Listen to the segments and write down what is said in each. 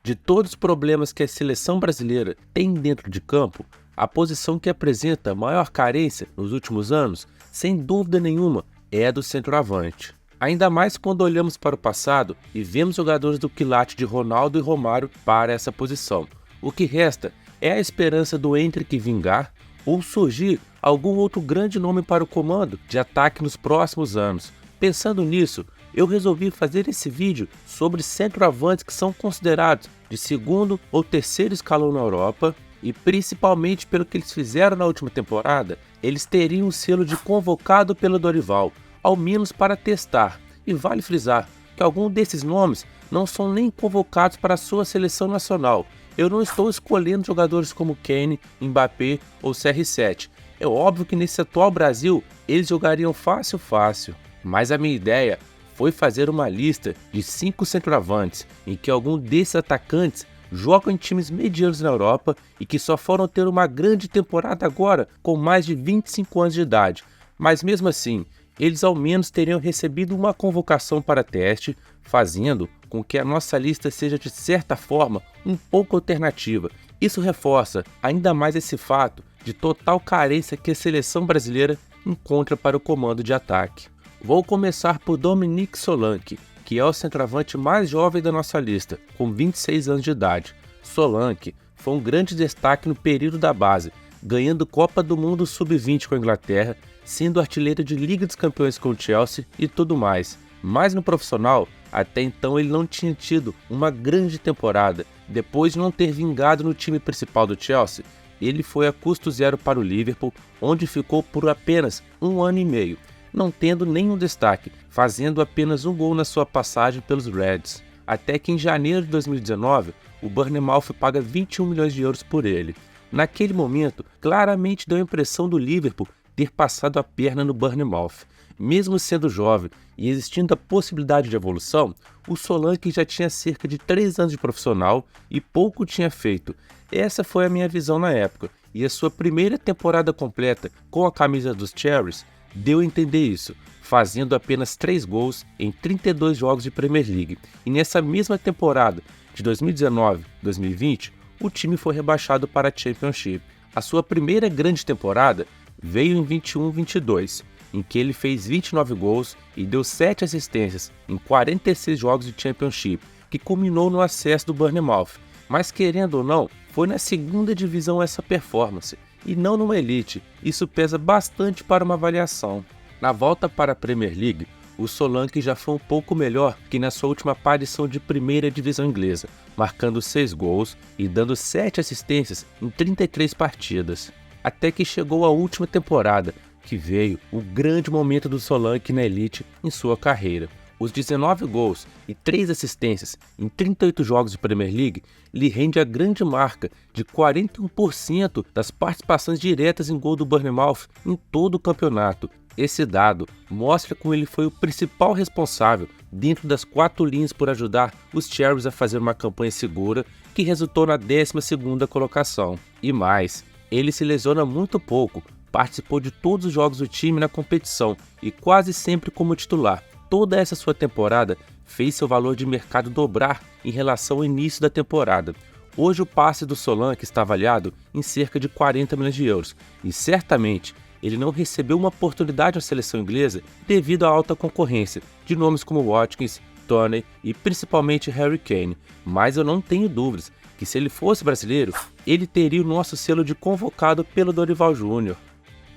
De todos os problemas que a seleção brasileira tem dentro de campo, a posição que apresenta maior carência nos últimos anos, sem dúvida nenhuma, é a do centroavante. Ainda mais quando olhamos para o passado e vemos jogadores do quilate de Ronaldo e Romário para essa posição. O que resta é a esperança do Endrick vingar ou surgir algum outro grande nome para o comando de ataque nos próximos anos. Pensando nisso, eu resolvi fazer esse vídeo sobre centroavantes que são considerados de segundo ou terceiro escalão na Europa e principalmente pelo que eles fizeram na última temporada, eles teriam o selo de convocado pelo Dorival, ao menos para testar. E vale frisar que alguns desses nomes não são nem convocados para a sua seleção nacional. Eu não estou escolhendo jogadores como Kane, Mbappé ou CR7. É óbvio que nesse atual Brasil eles jogariam fácil, mas a minha ideia foi fazer uma lista de 5 centroavantes em que algum desses atacantes jogam em times medianos na Europa e que só foram ter uma grande temporada agora com mais de 25 anos de idade. Mas mesmo assim, eles ao menos teriam recebido uma convocação para teste, fazendo com que a nossa lista seja de certa forma um pouco alternativa. Isso reforça ainda mais esse fato de total carência que a seleção brasileira encontra para o comando de ataque. Vou começar por Dominique Solanke, que é o centroavante mais jovem da nossa lista, com 26 anos de idade. Solanke foi um grande destaque no período da base, ganhando Copa do Mundo Sub-20 com a Inglaterra, sendo artilheiro de Liga dos Campeões com o Chelsea e tudo mais. Mas no profissional, até então ele não tinha tido uma grande temporada. Depois de não ter vingado no time principal do Chelsea, ele foi a custo zero para o Liverpool, onde ficou por apenas 1 ano e meio, não tendo nenhum destaque, fazendo apenas um gol na sua passagem pelos Reds. Até que em janeiro de 2019, o Bournemouth paga 21 milhões de euros por ele. Naquele momento, claramente deu a impressão do Liverpool ter passado a perna no Bournemouth. Mesmo sendo jovem e existindo a possibilidade de evolução, o Solanke já tinha cerca de 3 anos de profissional e pouco tinha feito. Essa foi a minha visão na época, e a sua primeira temporada completa com a camisa dos Cherries deu a entender isso, fazendo apenas 3 gols em 32 jogos de Premier League. E nessa mesma temporada de 2019-2020, o time foi rebaixado para a Championship. A sua primeira grande temporada veio em 21-22, em que ele fez 29 gols e deu 7 assistências em 46 jogos de Championship, que culminou no acesso do Bournemouth. Mas querendo ou não, foi na segunda divisão essa performance, e não numa elite. Isso pesa bastante para uma avaliação. Na volta para a Premier League, o Solanke já foi um pouco melhor que na sua última aparição de primeira divisão inglesa, marcando 6 gols e dando 7 assistências em 33 partidas. Até que chegou a última temporada, que veio o grande momento do Solanke na elite em sua carreira. Os 19 gols e 3 assistências em 38 jogos de Premier League lhe rende a grande marca de 41% das participações diretas em gol do Bournemouth em todo o campeonato. Esse dado mostra como ele foi o principal responsável dentro das 4 linhas por ajudar os Cherries a fazer uma campanha segura que resultou na 12ª colocação. E mais, ele se lesiona muito pouco, participou de todos os jogos do time na competição e quase sempre como titular. Toda essa sua temporada fez seu valor de mercado dobrar em relação ao início da temporada. Hoje o passe do Solanke está avaliado em cerca de 40 milhões de euros e certamente ele não recebeu uma oportunidade na seleção inglesa devido à alta concorrência de nomes como Watkins, Toney e principalmente Harry Kane. Mas eu não tenho dúvidas que se ele fosse brasileiro, ele teria o nosso selo de convocado pelo Dorival Júnior.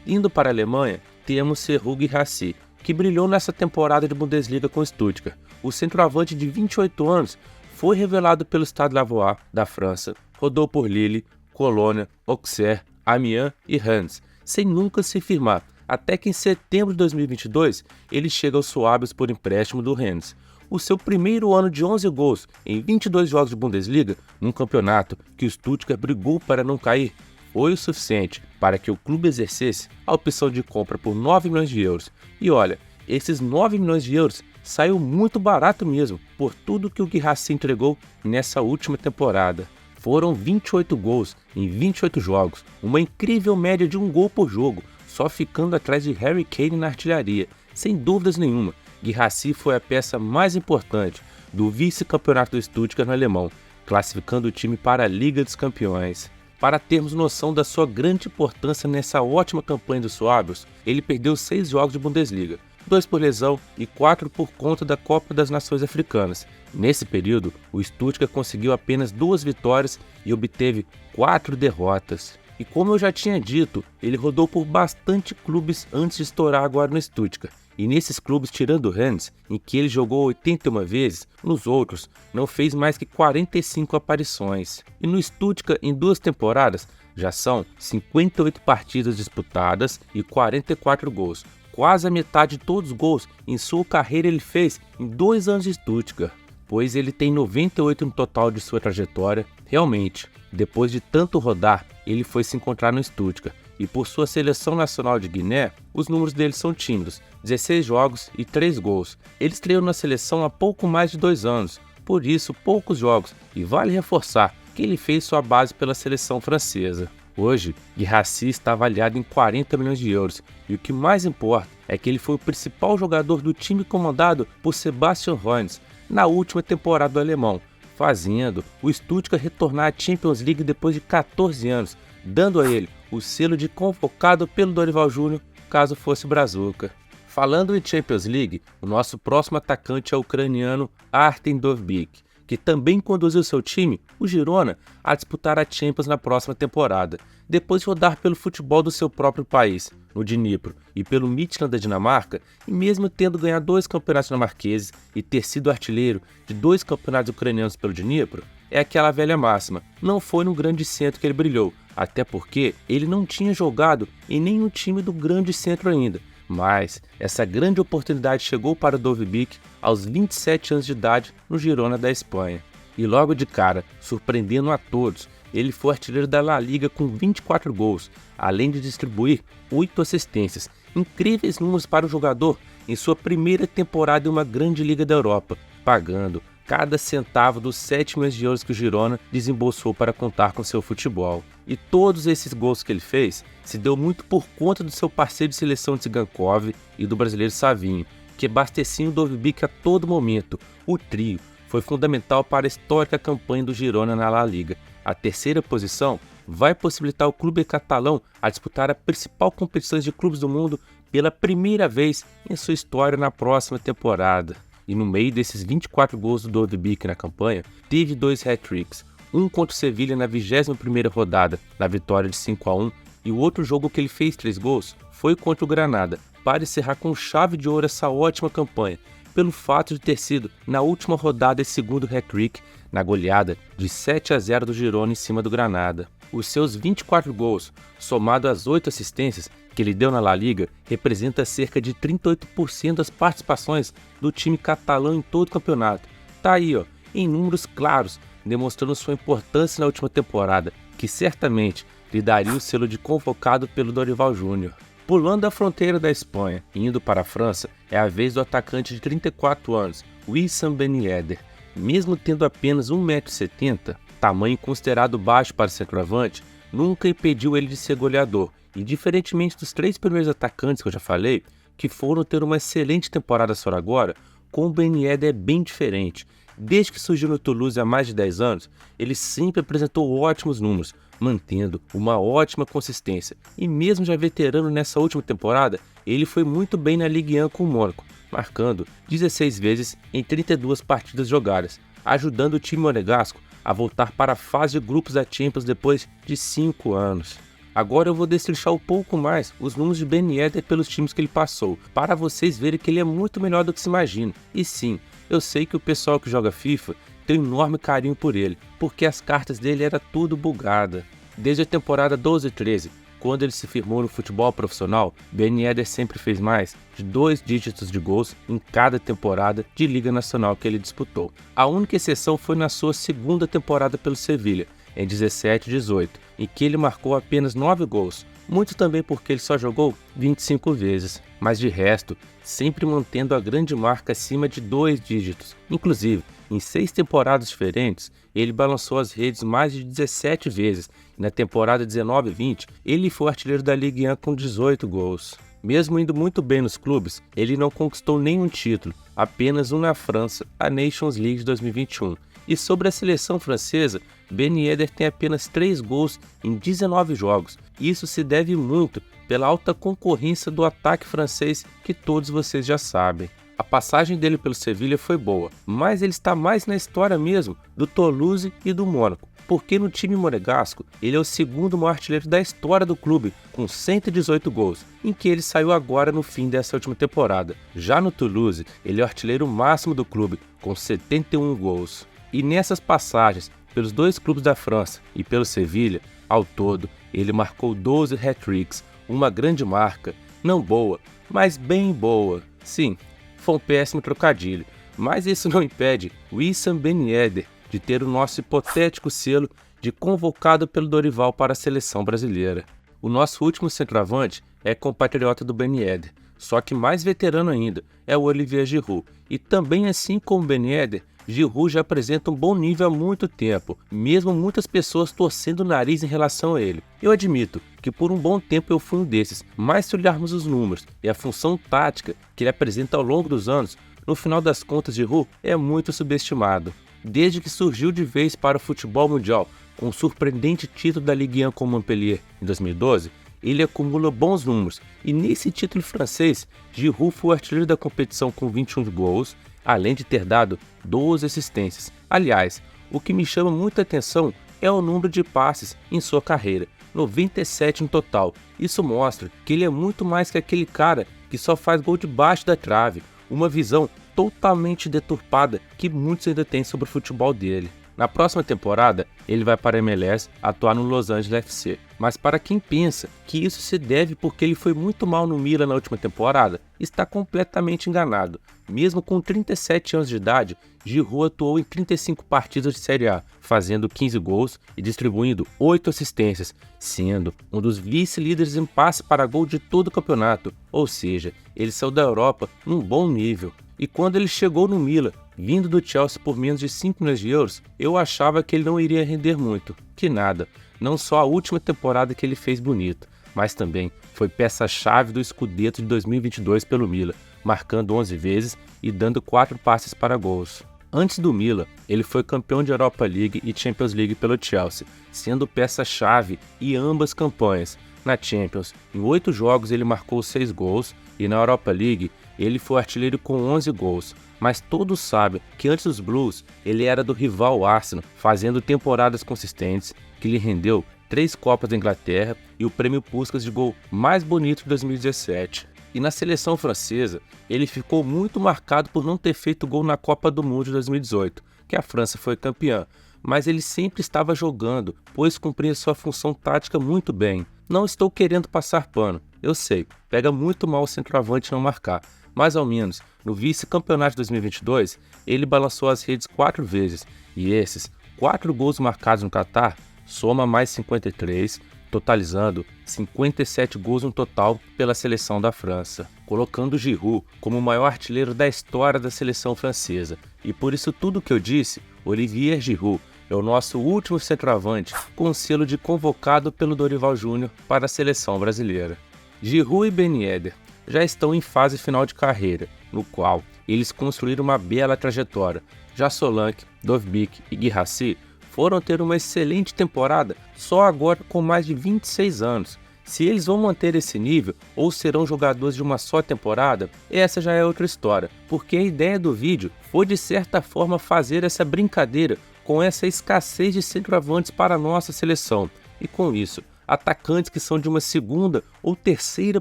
Indo para a Alemanha, temos Serhou Guirassy, que brilhou nessa temporada de Bundesliga com Stuttgart. O centroavante de 28 anos foi revelado pelo Stade Lavallois da França, rodou por Lille, Colônia, Auxerre, Amiens e Rennes, sem nunca se firmar, até que em setembro de 2022 ele chega aos Suábios por empréstimo do Rennes. O seu primeiro ano de 11 gols em 22 jogos de Bundesliga, num campeonato que o Stuttgart brigou para não cair, foi o suficiente para que o clube exercesse a opção de compra por 9 milhões de euros. E olha, esses 9 milhões de euros saiu muito barato mesmo, por tudo que o Guirassy entregou nessa última temporada. Foram 28 gols em 28 jogos, uma incrível média de 1 gol por jogo, só ficando atrás de Harry Kane na artilharia. Sem dúvidas nenhuma, Guirassy foi a peça mais importante do vice-campeonato do Stuttgart no alemão, classificando o time para a Liga dos Campeões. Para termos noção da sua grande importância nessa ótima campanha dos suábios, ele perdeu 6 jogos de Bundesliga, 2 por lesão e 4 por conta da Copa das Nações Africanas. Nesse período, o Stuttgart conseguiu apenas 2 vitórias e obteve 4 derrotas. E como eu já tinha dito, ele rodou por bastante clubes antes de estourar agora no Stuttgart. E nesses clubes, tirando o Rennes, em que ele jogou 81 vezes, nos outros não fez mais que 45 aparições. E no Stuttgart, em 2 temporadas, já são 58 partidas disputadas e 44 gols. Quase a metade de todos os gols em sua carreira ele fez em 2 anos de Stuttgart, pois ele tem 98 no total de sua trajetória. Realmente, depois de tanto rodar, ele foi se encontrar no Stuttgart. E por sua seleção nacional de Guiné, os números dele são tímidos, 16 jogos e 3 gols. Ele estreou na seleção há pouco mais de 2 anos, por isso poucos jogos, e vale reforçar que ele fez sua base pela seleção francesa. Hoje, Guirassy está avaliado em 40 milhões de euros, e o que mais importa é que ele foi o principal jogador do time comandado por Sebastian Hoeneß na última temporada do alemão, fazendo o Stuttgart retornar à Champions League depois de 14 anos, dando a ele o selo de convocado pelo Dorival Júnior, caso fosse brazuca. Falando em Champions League, o nosso próximo atacante é o ucraniano Artem Dovbyk, que também conduziu seu time, o Girona, a disputar a Champions na próxima temporada, depois de rodar pelo futebol do seu próprio país, no Dnipro, e pelo Midtjylland da Dinamarca, e mesmo tendo ganhado 2 campeonatos dinamarqueses e ter sido artilheiro de 2 campeonatos ucranianos pelo Dnipro, é aquela velha máxima, não foi no grande centro que ele brilhou, até porque ele não tinha jogado em nenhum time do grande centro ainda. Mas essa grande oportunidade chegou para o Dovbyk aos 27 anos de idade no Girona da Espanha. E logo de cara, surpreendendo a todos, ele foi artilheiro da La Liga com 24 gols, além de distribuir 8 assistências. Incríveis números para o jogador em sua primeira temporada em uma grande liga da Europa, pagando cada centavo dos 7 milhões de euros que o Girona desembolsou para contar com seu futebol. E todos esses gols que ele fez se deu muito por conta do seu parceiro de seleção Tsigankov e do brasileiro Savinho, que abasteciam o Dovbyk a todo momento. O trio foi fundamental para a histórica campanha do Girona na La Liga. A terceira posição vai possibilitar o clube catalão a disputar a principal competição de clubes do mundo pela primeira vez em sua história na próxima temporada. E no meio desses 24 gols do Dovbyk na campanha, teve 2 hat-tricks, um contra o Sevilha na 21ª rodada, na vitória de 5-1, e o outro jogo que ele fez 3 gols foi contra o Granada, para encerrar com chave de ouro essa ótima campanha, pelo fato de ter sido, na última rodada, esse segundo hat-trick, na goleada de 7-0 do Girona em cima do Granada. Os seus 24 gols, somado às 8 assistências que ele deu na La Liga, representa cerca de 38% das participações do time catalão em todo o campeonato. Tá aí, em números claros, demonstrando sua importância na última temporada, que certamente lhe daria o selo de convocado pelo Dorival Júnior. Pulando a fronteira da Espanha e indo para a França, é a vez do atacante de 34 anos, Wissam Ben Yedder. Mesmo tendo apenas 1,70 m, tamanho considerado baixo para centroavante, nunca impediu ele de ser goleador, e diferentemente dos 3 primeiros atacantes que eu já falei, que foram ter uma excelente temporada só agora, com o Ben Yedder é bem diferente. Desde que surgiu no Toulouse há mais de 10 anos, ele sempre apresentou ótimos números, mantendo uma ótima consistência, e mesmo já veterano nessa última temporada, ele foi muito bem na Ligue 1 com o Mônaco, marcando 16 vezes em 32 partidas jogadas, ajudando o time monegasco a voltar para a fase de grupos da Champions depois de 5 anos. Agora eu vou destrinchar um pouco mais os números de Ben Yedder pelos times que ele passou, para vocês verem que ele é muito melhor do que se imagina. E sim, eu sei que o pessoal que joga FIFA tem um enorme carinho por ele, porque as cartas dele eram tudo bugada. Desde a temporada 12-13, quando ele se firmou no futebol profissional, Ben Yedder sempre fez mais de 2 dígitos de gols em cada temporada de Liga Nacional que ele disputou. A única exceção foi na sua segunda temporada pelo Sevilha, em 17-18, em que ele marcou apenas 9 gols, muito também porque ele só jogou 25 vezes, mas de resto, sempre mantendo a grande marca acima de 2 dígitos. Inclusive, em 6 temporadas diferentes, ele balançou as redes mais de 17 vezes, e na temporada 19-20, ele foi artilheiro da Ligue 1 com 18 gols. Mesmo indo muito bem nos clubes, ele não conquistou nenhum título, apenas um na França, a Nations League de 2021, E sobre a seleção francesa, Ben Yedder tem apenas 3 gols em 19 jogos. Isso se deve muito pela alta concorrência do ataque francês que todos vocês já sabem. A passagem dele pelo Sevilha foi boa, mas ele está mais na história mesmo do Toulouse e do Mônaco, porque no time monegasco ele é o segundo maior artilheiro da história do clube, com 118 gols, em que ele saiu agora no fim dessa última temporada. Já no Toulouse, ele é o artilheiro máximo do clube, com 71 gols. E nessas passagens pelos 2 clubes da França e pelo Sevilha, ao todo, ele marcou 12 hat-tricks, uma grande marca, não boa, mas bem boa. Sim, foi um péssimo trocadilho, mas isso não impede Wissam Ben Yedder de ter o nosso hipotético selo de convocado pelo Dorival para a seleção brasileira. O nosso último centroavante é compatriota do Ben Yedder, só que mais veterano ainda é o Olivier Giroud, e também assim como Ben Yedder, Giroud já apresenta um bom nível há muito tempo, mesmo muitas pessoas torcendo o nariz em relação a ele. Eu admito que por um bom tempo eu fui um desses, mas se olharmos os números e a função tática que ele apresenta ao longo dos anos, no final das contas Giroud é muito subestimado. Desde que surgiu de vez para o futebol mundial, com o surpreendente título da Ligue 1 com Montpellier em 2012, ele acumula bons números, e nesse título francês, Giroud foi o artilheiro da competição com 21 gols, além de ter dado 12 assistências. Aliás, o que me chama muita atenção é o número de passes em sua carreira, 97 no total. Isso mostra que ele é muito mais que aquele cara que só faz gol debaixo da trave, uma visão totalmente deturpada que muitos ainda têm sobre o futebol dele. Na próxima temporada, ele vai para a MLS atuar no Los Angeles FC. Mas para quem pensa que isso se deve porque ele foi muito mal no Milan na última temporada, está completamente enganado. Mesmo com 37 anos de idade, Giroud atuou em 35 partidas de Série A, fazendo 15 gols e distribuindo 8 assistências, sendo um dos vice-líderes em passe para gol de todo o campeonato. Ou seja, ele saiu da Europa num bom nível. E quando ele chegou no Milan, vindo do Chelsea por menos de 5 milhões de euros, eu achava que ele não iria render muito. Que nada, não só a última temporada que ele fez bonito, mas também foi peça-chave do Scudetto de 2022 pelo Milan, marcando 11 vezes e dando 4 passes para gols. Antes do Milan, ele foi campeão de Europa League e Champions League pelo Chelsea, sendo peça-chave em ambas campanhas. Na Champions, em 8 jogos ele marcou 6 gols e na Europa League ele foi artilheiro com 11 gols. Mas todos sabem que antes dos Blues ele era do rival Arsenal, fazendo temporadas consistentes que lhe rendeu 3 Copas da Inglaterra e o prêmio Puskás de gol mais bonito de 2017. E na seleção francesa, ele ficou muito marcado por não ter feito gol na Copa do Mundo de 2018, que a França foi campeã, mas ele sempre estava jogando, pois cumpria sua função tática muito bem. Não estou querendo passar pano, eu sei, pega muito mal o centroavante não marcar, mas ao menos no vice-campeonato de 2022, ele balançou as redes 4 vezes, e esses 4 gols marcados no Catar soma mais 53, totalizando 57 gols no total pela seleção da França, colocando Giroud como o maior artilheiro da história da seleção francesa. E por isso tudo que eu disse, Olivier Giroud é o nosso último centroavante com selo de convocado pelo Dorival Júnior para a seleção brasileira. Giroud e Ben Yedder já estão em fase final de carreira, no qual eles construíram uma bela trajetória. Já Solanke, Dovbyk e Guirassy foram ter uma excelente temporada só agora com mais de 26 anos. Se eles vão manter esse nível ou serão jogadores de uma só temporada, essa já é outra história, porque a ideia do vídeo foi de certa forma fazer essa brincadeira com essa escassez de centroavantes para a nossa seleção. E com isso, atacantes que são de uma segunda ou terceira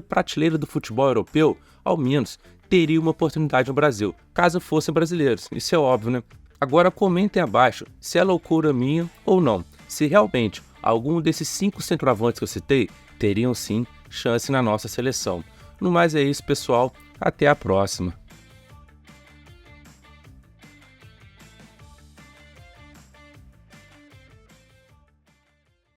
prateleira do futebol europeu, ao menos teriam uma oportunidade no Brasil, caso fossem brasileiros, isso é óbvio, né? Agora comentem abaixo se é loucura minha ou não, se realmente algum desses 5 centroavantes que eu citei teriam sim chance na nossa seleção. No mais é isso, pessoal, até a próxima.